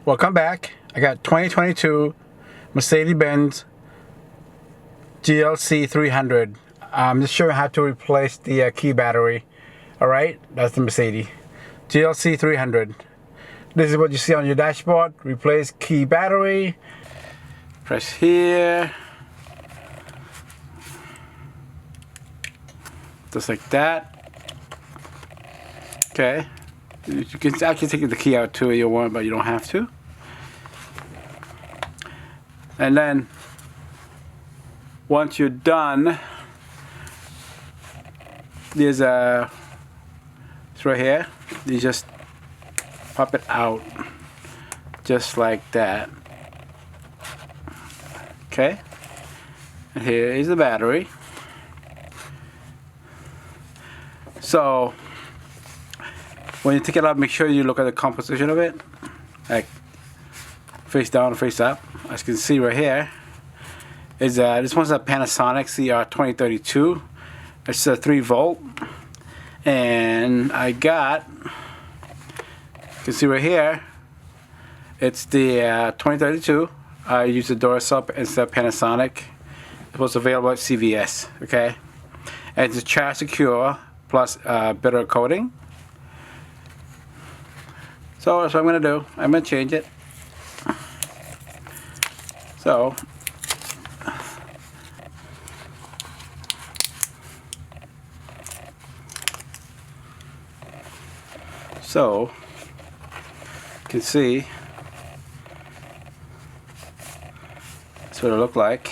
Welcome back. I got 2022 Mercedes-Benz GLC300. I'm just showing how to replace the key battery. Alright, that's the Mercedes GLC300. This is what you see on your dashboard. Replace key battery. Press here. Just like that. Okay. You can actually take the key out too if you want, but you don't have to. And then once you're done, there's it's right here. You just pop it out just like that. Okay. And here is the battery. So when you take it out, make sure you look at the composition of it, like face down, face up. As you can see right here, is this one's a Panasonic CR2032. It's a 3-volt, and I got, you can see right here, it's the 2032. I use the Duracell instead of Panasonic. It was available at CVS. Okay, and it's charge secure plus bitter coating. So that's what I'm going to do. I'm going to change it. So you can see that's what it looked like.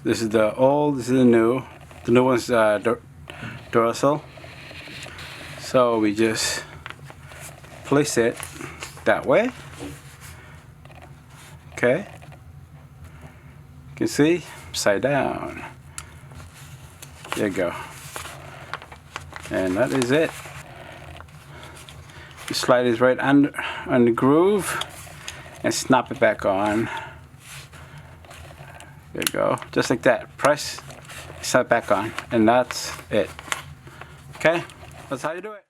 This is the old, this is the new. The new one's Duracell. So we just place it that way. Okay. You can see upside down. There you go. And that is it. You slide it right under on the groove and snap it back on. There you go. Just like that. Press, snap it back on, and that's it. Okay? That's how you do it.